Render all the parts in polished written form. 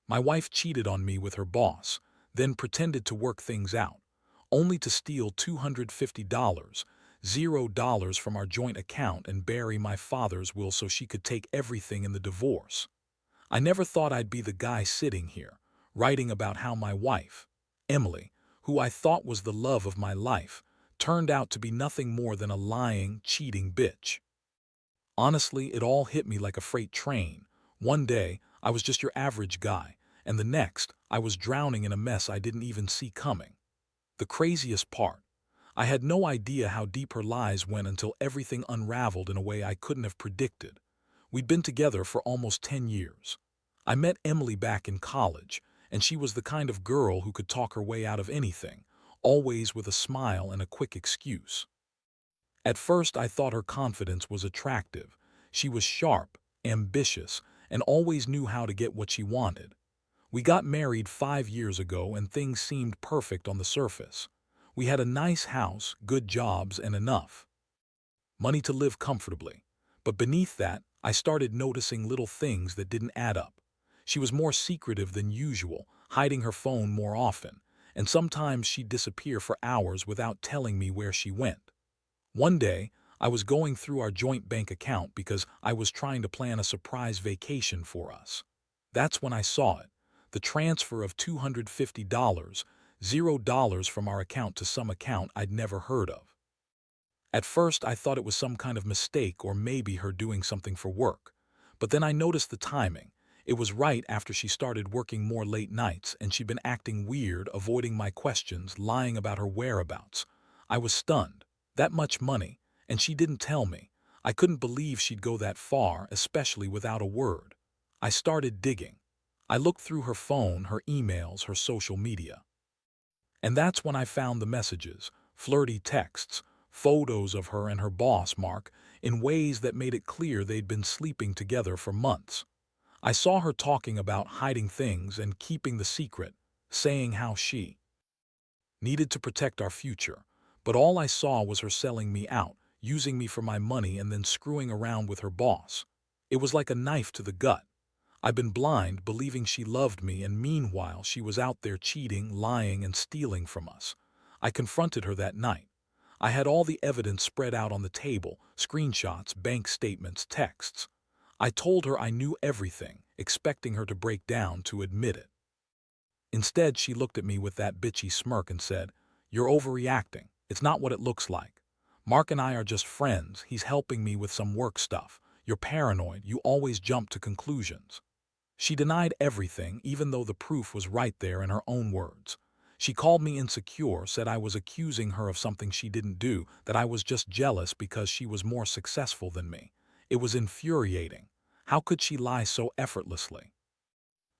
My wife cheated on me with her boss, then pretended to work things out, only to steal $250, $0 from our joint account and bury my father's will so she could take everything in the divorce. I never thought I'd be the guy sitting here, writing about how my wife, Emily, who I thought was the love of my life, turned out to be nothing more than a lying, cheating bitch. Honestly, it all hit me like a freight train. One day, I was just your average guy, and the next, I was drowning in a mess I didn't even see coming. The craziest part, I had no idea how deep her lies went until everything unraveled in a way I couldn't have predicted. We'd been together for almost 10 years. I met Emily back in college, and she was the kind of girl who could talk her way out of anything, always with a smile and a quick excuse. At first, I thought her confidence was attractive. She was sharp, ambitious, and always knew how to get what she wanted. We got married 5 years ago and things seemed perfect on the surface. We had a nice house, good jobs, and enough money to live comfortably. But beneath that, I started noticing little things that didn't add up. She was more secretive than usual, hiding her phone more often, and sometimes she'd disappear for hours without telling me where she went. One day, I was going through our joint bank account because I was trying to plan a surprise vacation for us. That's when I saw it, the transfer of $250, $0 from our account to some account I'd never heard of. At first, I thought it was some kind of mistake or maybe her doing something for work. But then I noticed the timing. It was right after she started working more late nights and she'd been acting weird, avoiding my questions, lying about her whereabouts. I was stunned. That much money, and she didn't tell me. I couldn't believe she'd go that far, especially without a word. I started digging. I looked through her phone, her emails, her social media. And that's when I found the messages, flirty texts, photos of her and her boss, Mark, in ways that made it clear they'd been sleeping together for months. I saw her talking about hiding things and keeping the secret, saying how she needed to protect our future. But all I saw was her selling me out, using me for my money and then screwing around with her boss. It was like a knife to the gut. I've been blind, believing she loved me, and meanwhile she was out there cheating, lying, and stealing from us. I confronted her that night. I had all the evidence spread out on the table, screenshots, bank statements, texts. I told her I knew everything, expecting her to break down to admit it. Instead, she looked at me with that bitchy smirk and said, "You're overreacting. It's not what it looks like. Mark and I are just friends. He's helping me with some work stuff. You're paranoid. You always jump to conclusions." She denied everything, even though the proof was right there in her own words. She called me insecure, said I was accusing her of something she didn't do, that I was just jealous because she was more successful than me. It was infuriating. How could she lie so effortlessly?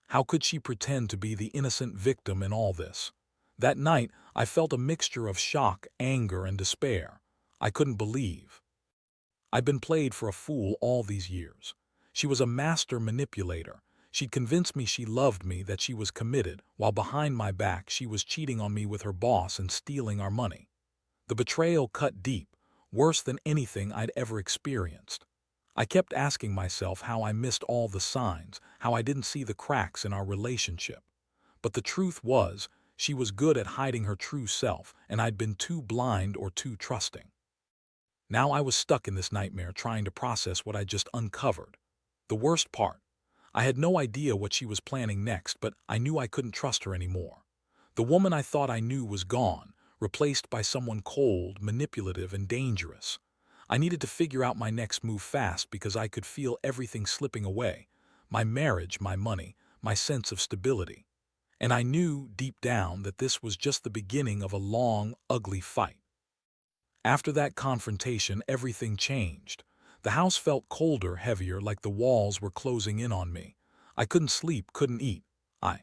How could she pretend to be the innocent victim in all this? That night, I felt a mixture of shock, anger, and despair. I couldn't believe I'd been played for a fool all these years. She was a master manipulator. She'd convinced me she loved me, that she was committed, while behind my back she was cheating on me with her boss and stealing our money. The betrayal cut deep, worse than anything I'd ever experienced. I kept asking myself how I missed all the signs, how I didn't see the cracks in our relationship. But the truth was, she was good at hiding her true self, and I'd been too blind or too trusting. Now I was stuck in this nightmare trying to process what I'd just uncovered. The worst part, I had no idea what she was planning next, but I knew I couldn't trust her anymore. The woman I thought I knew was gone, replaced by someone cold, manipulative, and dangerous. I needed to figure out my next move fast because I could feel everything slipping away. My marriage, my money, my sense of stability. And I knew, deep down, that this was just the beginning of a long, ugly fight. After that confrontation, everything changed. The house felt colder, heavier, like the walls were closing in on me. I couldn't sleep, couldn't eat. I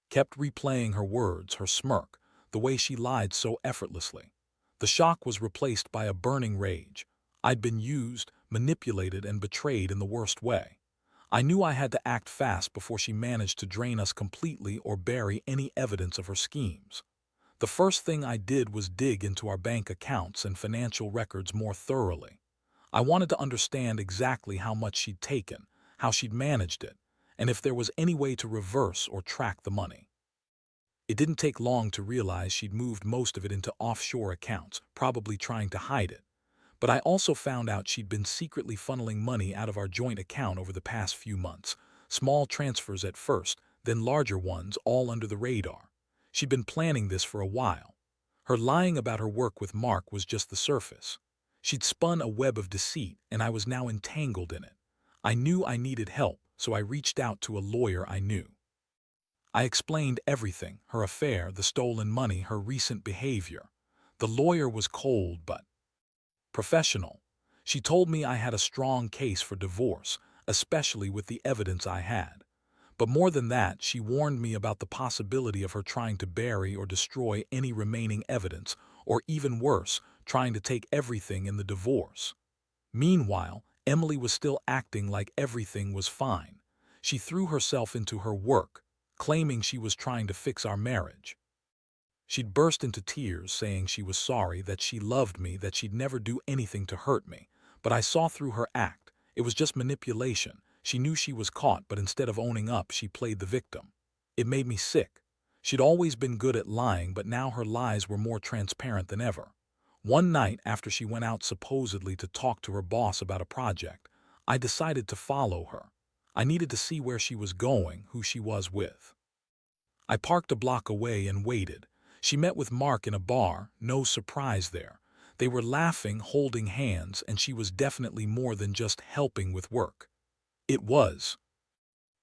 kept replaying her words, her smirk, the way she lied so effortlessly. The shock was replaced by a burning rage. I'd been used, manipulated, and betrayed in the worst way. I knew I had to act fast before she managed to drain us completely or bury any evidence of her schemes. The first thing I did was dig into our bank accounts and financial records more thoroughly. I wanted to understand exactly how much she'd taken, how she'd managed it, and if there was any way to reverse or track the money. It didn't take long to realize she'd moved most of it into offshore accounts, probably trying to hide it. But I also found out she'd been secretly funneling money out of our joint account over the past few months. Small transfers at first, then larger ones, all under the radar. She'd been planning this for a while. Her lying about her work with Mark was just the surface. She'd spun a web of deceit, and I was now entangled in it. I knew I needed help, so I reached out to a lawyer I knew. I explained everything, her affair, the stolen money, her recent behavior. The lawyer was cold but professional. She told me I had a strong case for divorce, especially with the evidence I had. But more than that, she warned me about the possibility of her trying to bury or destroy any remaining evidence, or even worse, trying to take everything in the divorce. Meanwhile, Emily was still acting like everything was fine. She threw herself into her work, claiming she was trying to fix our marriage. She'd burst into tears, saying she was sorry, that she loved me, that she'd never do anything to hurt me. But I saw through her act. It was just manipulation. She knew she was caught, but instead of owning up, she played the victim. It made me sick. She'd always been good at lying, but now her lies were more transparent than ever. One night, after she went out supposedly to talk to her boss about a project, I decided to follow her. I needed to see where she was going, who she was with. I parked a block away and waited. She met with Mark in a bar, no surprise there. They were laughing, holding hands, and she was definitely more than just helping with work. It was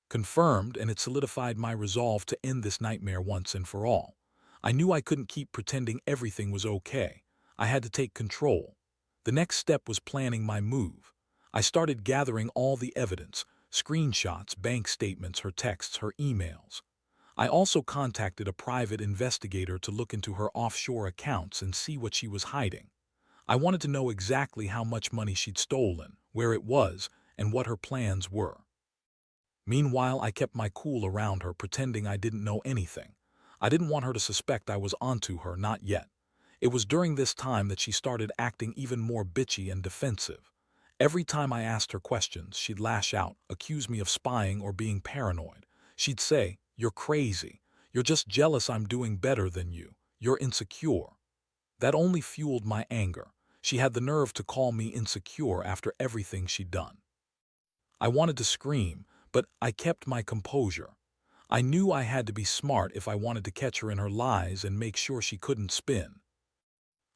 confirmed, and it solidified my resolve to end this nightmare once and for all. I knew I couldn't keep pretending everything was okay. I had to take control. The next step was planning my move. I started gathering all the evidence, screenshots, bank statements, her texts, her emails. I also contacted a private investigator to look into her offshore accounts and see what she was hiding. I wanted to know exactly how much money she'd stolen, where it was, and what her plans were. Meanwhile, I kept my cool around her, pretending I didn't know anything. I didn't want her to suspect I was onto her, not yet. It was during this time that she started acting even more bitchy and defensive. Every time I asked her questions, she'd lash out, accuse me of spying or being paranoid. She'd say, "You're crazy. You're just jealous I'm doing better than you. You're insecure." That only fueled my anger. She had the nerve to call me insecure after everything she'd done. I wanted to scream, but I kept my composure. I knew I had to be smart if I wanted to catch her in her lies and make sure she couldn't spin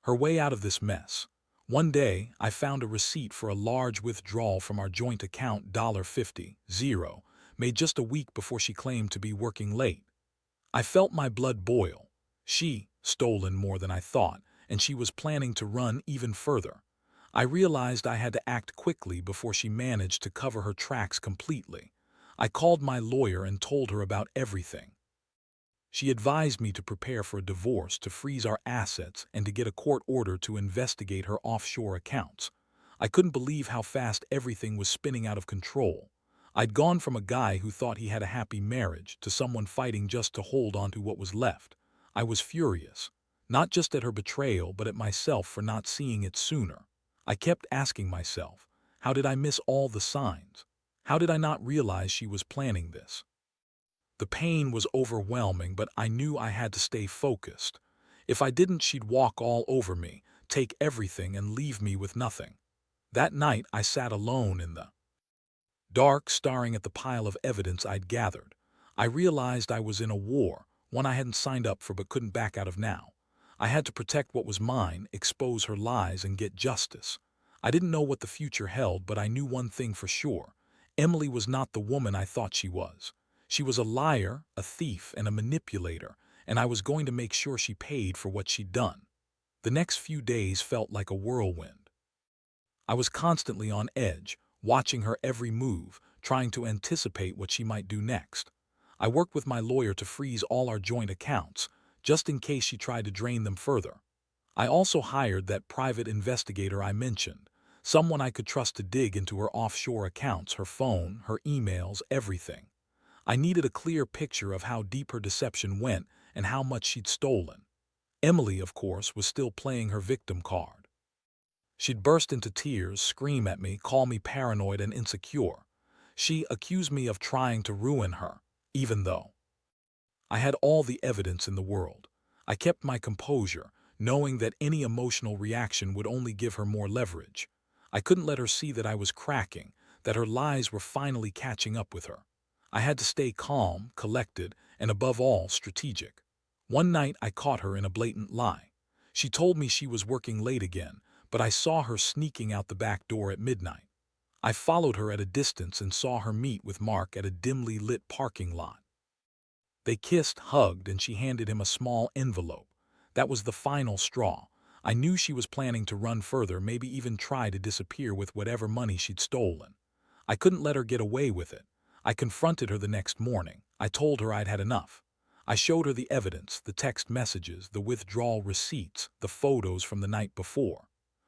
her way out of this mess. One day, I found a receipt for a large withdrawal from our joint account, $50, made just a week before she claimed to be working late. I felt my blood boil. She stolen more than I thought, and she was planning to run even further. I realized I had to act quickly before she managed to cover her tracks completely. I called my lawyer and told her about everything. She advised me to prepare for a divorce, to freeze our assets, and to get a court order to investigate her offshore accounts. I couldn't believe how fast everything was spinning out of control. I'd gone from a guy who thought he had a happy marriage to someone fighting just to hold on to what was left. I was furious, not just at her betrayal, but at myself for not seeing it sooner. I kept asking myself, how did I miss all the signs? How did I not realize she was planning this? The pain was overwhelming, but I knew I had to stay focused. If I didn't, she'd walk all over me, take everything, and leave me with nothing. That night, I sat alone in the dark, staring at the pile of evidence I'd gathered. I realized I was in a war, one I hadn't signed up for but couldn't back out of now. I had to protect what was mine, expose her lies, and get justice. I didn't know what the future held, but I knew one thing for sure. Emily was not the woman I thought she was. She was a liar, a thief, and a manipulator, and I was going to make sure she paid for what she'd done. The next few days felt like a whirlwind. I was constantly on edge, watching her every move, trying to anticipate what she might do next. I worked with my lawyer to freeze all our joint accounts, just in case she tried to drain them further. I also hired that private investigator I mentioned, someone I could trust to dig into her offshore accounts, her phone, her emails, everything. I needed a clear picture of how deep her deception went and how much she'd stolen. Emily, of course, was still playing her victim card. She'd burst into tears, scream at me, call me paranoid and insecure. She accused me of trying to ruin her, even though I had all the evidence in the world. I kept my composure, knowing that any emotional reaction would only give her more leverage. I couldn't let her see that I was cracking, that her lies were finally catching up with her. I had to stay calm, collected, and above all, strategic. One night I caught her in a blatant lie. She told me she was working late again, but I saw her sneaking out the back door at midnight. I followed her at a distance and saw her meet with Mark at a dimly lit parking lot. They kissed, hugged, and she handed him a small envelope. That was the final straw. I knew she was planning to run further, maybe even try to disappear with whatever money she'd stolen. I couldn't let her get away with it. I confronted her the next morning. I told her I'd had enough. I showed her the evidence, the text messages, the withdrawal receipts, the photos from the night before.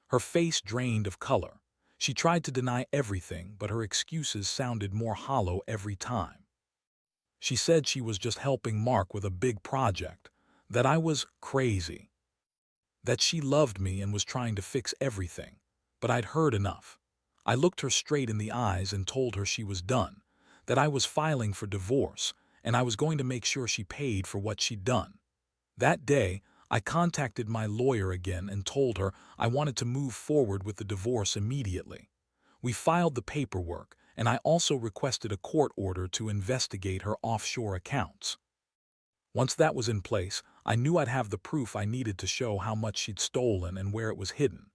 Her face drained of color. She tried to deny everything, but her excuses sounded more hollow every time. She said she was just helping Mark with a big project, that I was crazy, that she loved me and was trying to fix everything. But I'd heard enough. I looked her straight in the eyes and told her she was done, that I was filing for divorce, and I was going to make sure she paid for what she'd done. That day, I contacted my lawyer again and told her I wanted to move forward with the divorce immediately. We filed the paperwork, and I also requested a court order to investigate her offshore accounts. Once that was in place, I knew I'd have the proof I needed to show how much she'd stolen and where it was hidden.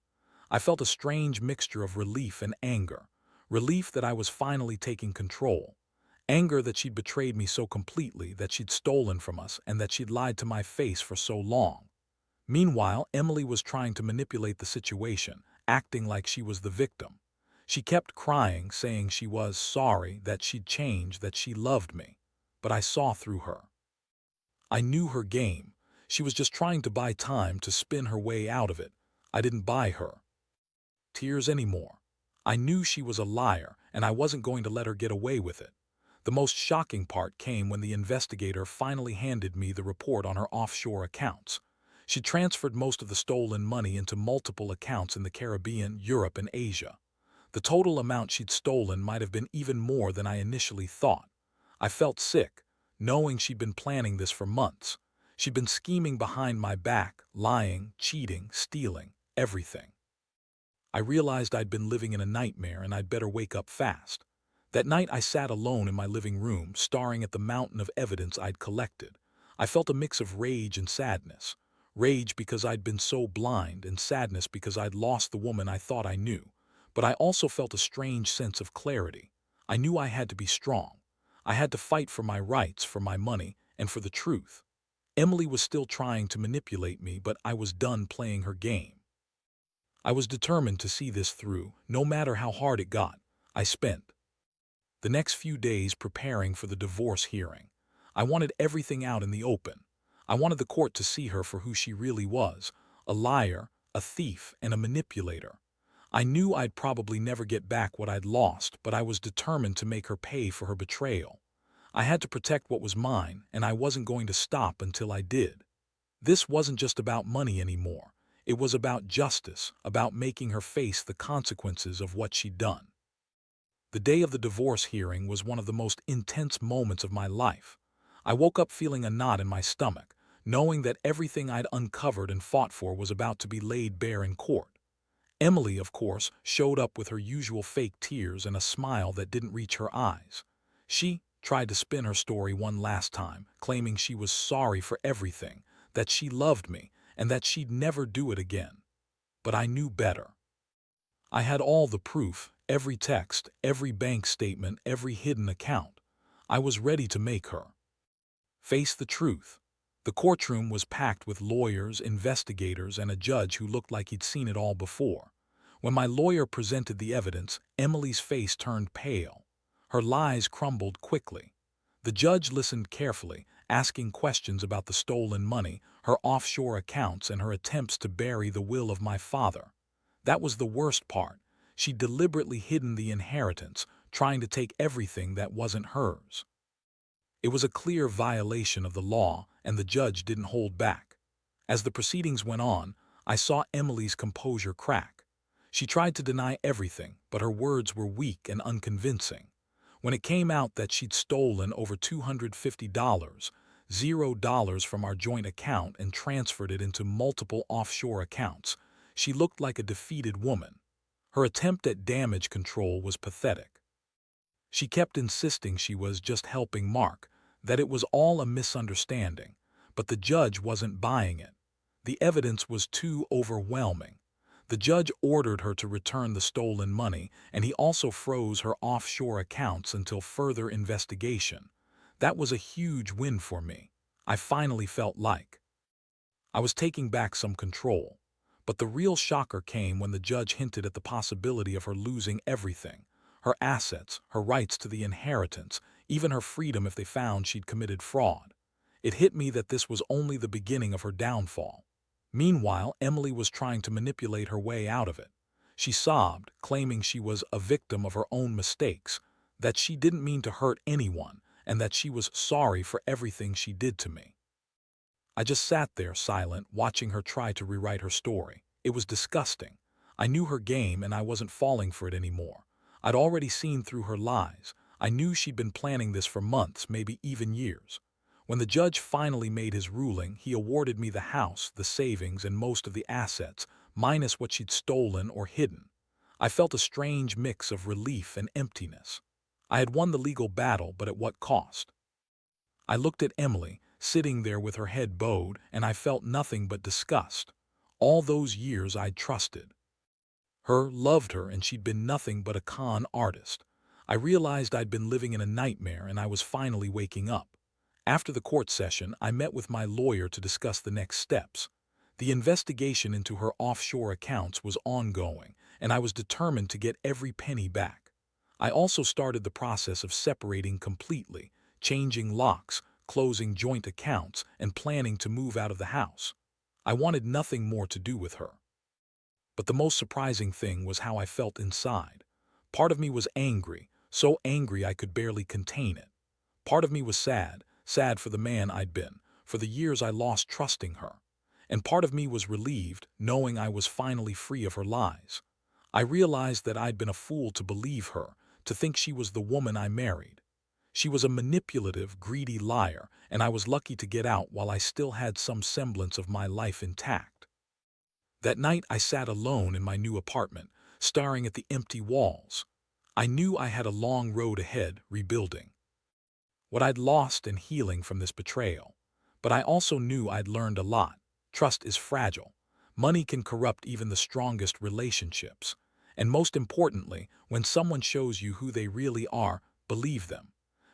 I felt a strange mixture of relief and anger. Relief that I was finally taking control. Anger that she'd betrayed me so completely, that she'd stolen from us, and that she'd lied to my face for so long. Meanwhile, Emily was trying to manipulate the situation, acting like she was the victim. She kept crying, saying she was sorry, that she'd changed, that she loved me. But I saw through her. I knew her game. She was just trying to buy time to spin her way out of it. I didn't buy her tears anymore. I knew she was a liar, and I wasn't going to let her get away with it. The most shocking part came when the investigator finally handed me the report on her offshore accounts. She transferred most of the stolen money into multiple accounts in the Caribbean, Europe, and Asia. The total amount she'd stolen might have been even more than I initially thought. I felt sick, knowing she'd been planning this for months. She'd been scheming behind my back, lying, cheating, stealing, everything. I realized I'd been living in a nightmare and I'd better wake up fast. That night I sat alone in my living room, staring at the mountain of evidence I'd collected. I felt a mix of rage and sadness. Rage because I'd been so blind, and sadness because I'd lost the woman I thought I knew. But I also felt a strange sense of clarity. I knew I had to be strong. I had to fight for my rights, for my money, and for the truth. Emily was still trying to manipulate me, but I was done playing her game. I was determined to see this through, no matter how hard it got. I spent the next few days preparing for the divorce hearing. I wanted everything out in the open. I wanted the court to see her for who she really was, a liar, a thief, and a manipulator. I knew I'd probably never get back what I'd lost, but I was determined to make her pay for her betrayal. I had to protect what was mine, and I wasn't going to stop until I did. This wasn't just about money anymore. It was about justice, about making her face the consequences of what she'd done. The day of the divorce hearing was one of the most intense moments of my life. I woke up feeling a knot in my stomach, knowing that everything I'd uncovered and fought for was about to be laid bare in court. Emily, of course, showed up with her usual fake tears and a smile that didn't reach her eyes. She tried to spin her story one last time, claiming she was sorry for everything, that she loved me, and that she'd never do it again. But I knew better. I had all the proof, every text, every bank statement, every hidden account. I was ready to make her face the truth. The courtroom was packed with lawyers, investigators, and a judge who looked like he'd seen it all before. When my lawyer presented the evidence, Emily's face turned pale. Her lies crumbled quickly. The judge listened carefully, asking questions about the stolen money, her offshore accounts, and her attempts to bury the will of my father. That was the worst part. She'd deliberately hidden the inheritance, trying to take everything that wasn't hers. It was a clear violation of the law, and the judge didn't hold back. As the proceedings went on, I saw Emily's composure crack. She tried to deny everything, but her words were weak and unconvincing. When it came out that she'd stolen over $250, $0 from our joint account and transferred it into multiple offshore accounts, she looked like a defeated woman. Her attempt at damage control was pathetic. She kept insisting she was just helping Mark, that it was all a misunderstanding, but the judge wasn't buying it. The evidence was too overwhelming. The judge ordered her to return the stolen money, and he also froze her offshore accounts until further investigation. That was a huge win for me. I finally felt like I was taking back some control. But the real shocker came when the judge hinted at the possibility of her losing everything: her assets, her rights to the inheritance, even her freedom if they found she'd committed fraud. It hit me that this was only the beginning of her downfall. Meanwhile, Emily was trying to manipulate her way out of it. She sobbed, claiming she was a victim of her own mistakes, that she didn't mean to hurt anyone, and that she was sorry for everything she did to me. I just sat there silent, watching her try to rewrite her story. It was disgusting. I knew her game and I wasn't falling for it anymore. I'd already seen through her lies. I knew she'd been planning this for months, maybe even years. When the judge finally made his ruling, he awarded me the house, the savings, and most of the assets, minus what she'd stolen or hidden. I felt a strange mix of relief and emptiness. I had won the legal battle, but at what cost? I looked at Emily, sitting there with her head bowed, and I felt nothing but disgust. All those years I'd trusted her, loved her, and she'd been nothing but a con artist. I realized I'd been living in a nightmare, and I was finally waking up. After the court session, I met with my lawyer to discuss the next steps. The investigation into her offshore accounts was ongoing, and I was determined to get every penny back. I also started the process of separating completely, changing locks, closing joint accounts, and planning to move out of the house. I wanted nothing more to do with her. But the most surprising thing was how I felt inside. Part of me was angry, so angry I could barely contain it. Part of me was sad, sad for the man I'd been, for the years I lost trusting her. And part of me was relieved, knowing I was finally free of her lies. I realized that I'd been a fool to believe her, to think she was the woman I married. She was a manipulative, greedy liar, and I was lucky to get out while I still had some semblance of my life intact. That night I sat alone in my new apartment, staring at the empty walls. I knew I had a long road ahead, rebuilding what I'd lost and healing from this betrayal. But I also knew I'd learned a lot. Trust is fragile. Money can corrupt even the strongest relationships. And most importantly, when someone shows you who they really are, believe them.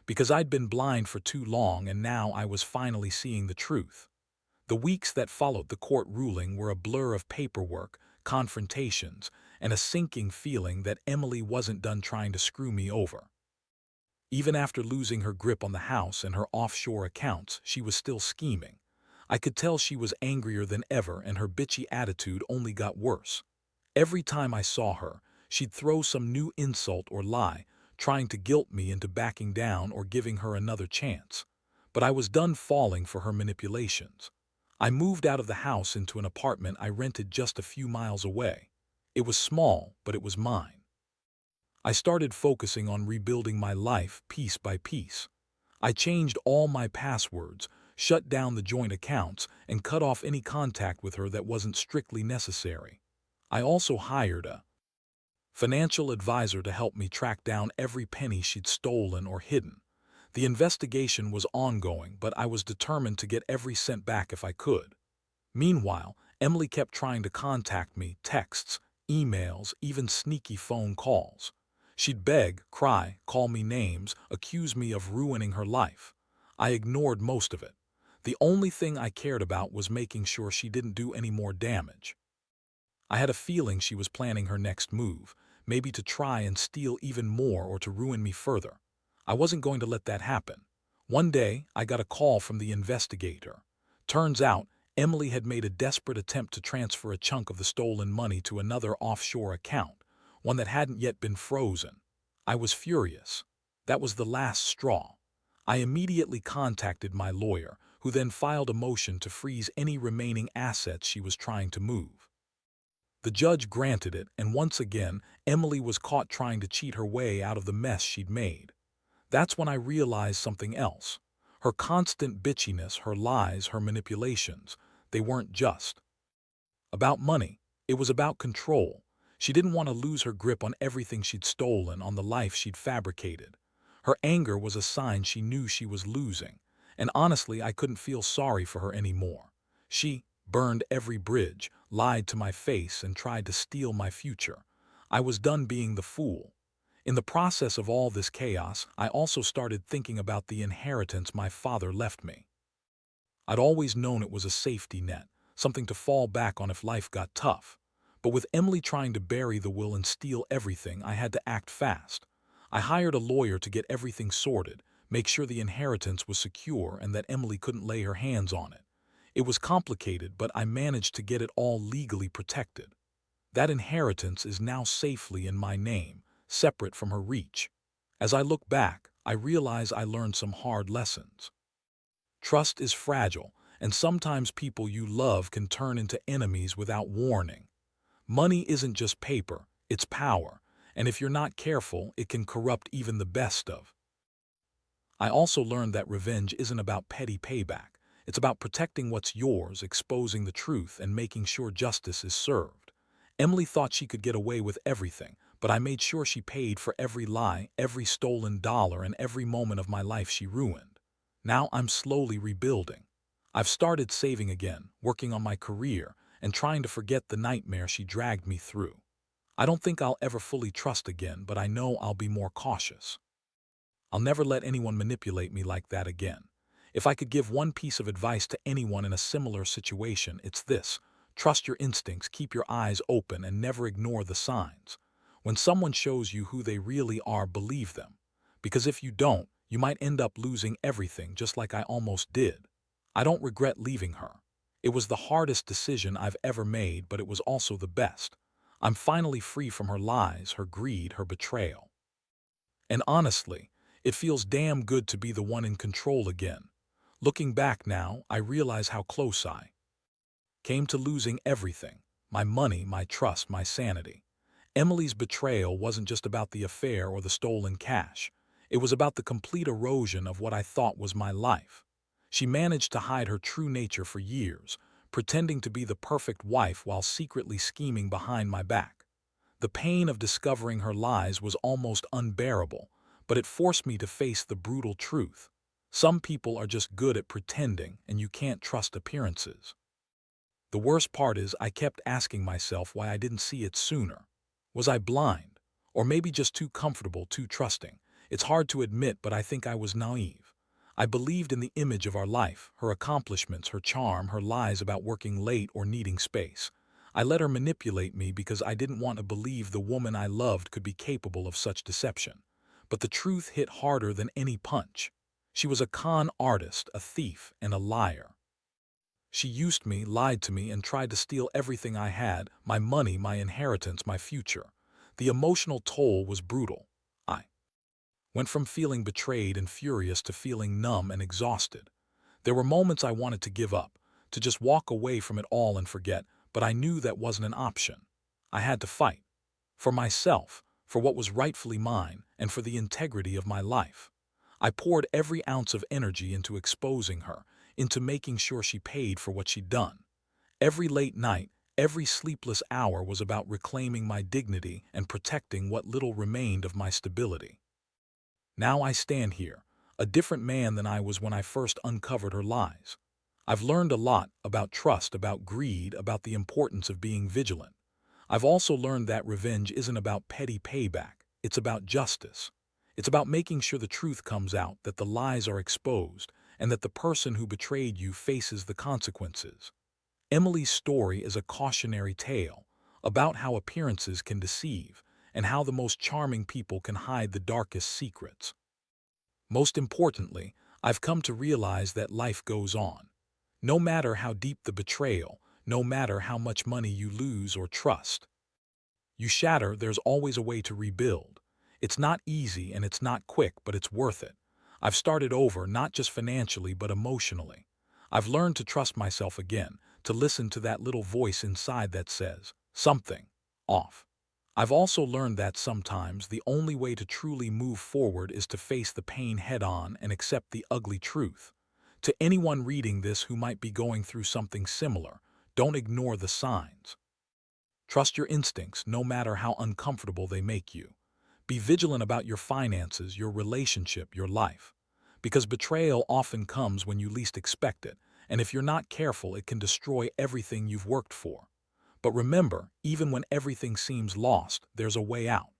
Because I'd been blind for too long, and now I was finally seeing the truth. The weeks that followed the court ruling were a blur of paperwork, confrontations, and a sinking feeling that Emily wasn't done trying to screw me over. Even after losing her grip on the house and her offshore accounts, she was still scheming. I could tell she was angrier than ever, and her bitchy attitude only got worse. Every time I saw her, she'd throw some new insult or lie, trying to guilt me into backing down or giving her another chance. But I was done falling for her manipulations. I moved out of the house into an apartment I rented just a few miles away. It was small, but it was mine. I started focusing on rebuilding my life piece by piece. I changed all my passwords, shut down the joint accounts, and cut off any contact with her that wasn't strictly necessary. I also hired a financial advisor to help me track down every penny she'd stolen or hidden. The investigation was ongoing, but I was determined to get every cent back if I could. Meanwhile, Emily kept trying to contact me: texts, emails, even sneaky phone calls. She'd beg, cry, call me names, accuse me of ruining her life. I ignored most of it. The only thing I cared about was making sure she didn't do any more damage. I had a feeling she was planning her next move, maybe to try and steal even more or to ruin me further. I wasn't going to let that happen. One day, I got a call from the investigator. Turns out, Emily had made a desperate attempt to transfer a chunk of the stolen money to another offshore account, one that hadn't yet been frozen. I was furious. That was the last straw. I immediately contacted my lawyer, who then filed a motion to freeze any remaining assets she was trying to move. The judge granted it, and once again, Emily was caught trying to cheat her way out of the mess she'd made. That's when I realized something else. Her constant bitchiness, her lies, her manipulations, they weren't just about money. It was about control. She didn't want to lose her grip on everything she'd stolen, on the life she'd fabricated. Her anger was a sign she knew she was losing, and honestly, I couldn't feel sorry for her anymore. She burned every bridge, lied to my face, and tried to steal my future. I was done being the fool. In the process of all this chaos, I also started thinking about the inheritance my father left me. I'd always known it was a safety net, something to fall back on if life got tough. But with Emily trying to bury the will and steal everything, I had to act fast. I hired a lawyer to get everything sorted, make sure the inheritance was secure and that Emily couldn't lay her hands on it. It was complicated, but I managed to get it all legally protected. That inheritance is now safely in my name, separate from her reach. As I look back, I realize I learned some hard lessons. Trust is fragile, and sometimes people you love can turn into enemies without warning. Money isn't just paper, it's power, and if you're not careful, it can corrupt even the best of. I also learned that revenge isn't about petty payback. It's about protecting what's yours, exposing the truth, and making sure justice is served. Emily thought she could get away with everything, but I made sure she paid for every lie, every stolen dollar, and every moment of my life she ruined. Now I'm slowly rebuilding. I've started saving again, working on my career, and trying to forget the nightmare she dragged me through. I don't think I'll ever fully trust again, but I know I'll be more cautious. I'll never let anyone manipulate me like that again. If I could give one piece of advice to anyone in a similar situation, it's this: trust your instincts, keep your eyes open, and never ignore the signs. When someone shows you who they really are, believe them. Because if you don't, you might end up losing everything, just like I almost did. I don't regret leaving her. It was the hardest decision I've ever made, but it was also the best. I'm finally free from her lies, her greed, her betrayal. And honestly, it feels damn good to be the one in control again. Looking back now, I realize how close I came to losing everything: my money, my trust, my sanity. Emily's betrayal wasn't just about the affair or the stolen cash. It was about the complete erosion of what I thought was my life. She managed to hide her true nature for years, pretending to be the perfect wife while secretly scheming behind my back. The pain of discovering her lies was almost unbearable, but it forced me to face the brutal truth. Some people are just good at pretending, and you can't trust appearances. The worst part is I kept asking myself why I didn't see it sooner. Was I blind? Or maybe just too comfortable, too trusting? It's hard to admit, but I think I was naive. I believed in the image of our life, her accomplishments, her charm, her lies about working late or needing space. I let her manipulate me because I didn't want to believe the woman I loved could be capable of such deception. But the truth hit harder than any punch. She was a con artist, a thief, and a liar. She used me, lied to me, and tried to steal everything I had: my money, my inheritance, my future. The emotional toll was brutal. I went from feeling betrayed and furious to feeling numb and exhausted. There were moments I wanted to give up, to just walk away from it all and forget, but I knew that wasn't an option. I had to fight. For myself, for what was rightfully mine, and for the integrity of my life. I poured every ounce of energy into exposing her, into making sure she paid for what she'd done. Every late night, every sleepless hour was about reclaiming my dignity and protecting what little remained of my stability. Now I stand here, a different man than I was when I first uncovered her lies. I've learned a lot about trust, about greed, about the importance of being vigilant. I've also learned that revenge isn't about petty payback, it's about justice. It's about making sure the truth comes out, that the lies are exposed, and that the person who betrayed you faces the consequences. Emily's story is a cautionary tale about how appearances can deceive and how the most charming people can hide the darkest secrets. Most importantly, I've come to realize that life goes on. No matter how deep the betrayal, no matter how much money you lose or trust you shatter, there's always a way to rebuild. It's not easy and it's not quick, but it's worth it. I've started over, not just financially, but emotionally. I've learned to trust myself again, to listen to that little voice inside that says, something off. I've also learned that sometimes the only way to truly move forward is to face the pain head-on and accept the ugly truth. To anyone reading this who might be going through something similar, don't ignore the signs. Trust your instincts, no matter how uncomfortable they make you. Be vigilant about your finances, your relationship, your life. Because betrayal often comes when you least expect it, and if you're not careful, it can destroy everything you've worked for. But remember, even when everything seems lost, there's a way out.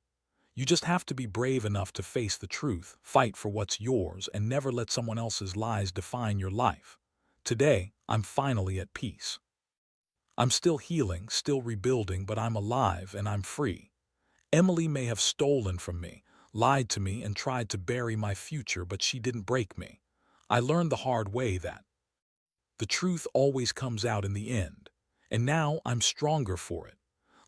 You just have to be brave enough to face the truth, fight for what's yours, and never let someone else's lies define your life. Today, I'm finally at peace. I'm still healing, still rebuilding, but I'm alive and I'm free. Emily may have stolen from me, lied to me, and tried to bury my future, but she didn't break me. I learned the hard way that the truth always comes out in the end, and now I'm stronger for it.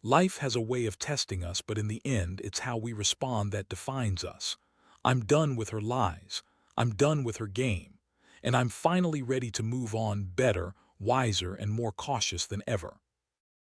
Life has a way of testing us, but in the end, it's how we respond that defines us. I'm done with her lies. I'm done with her game. And I'm finally ready to move on better, wiser, and more cautious than ever.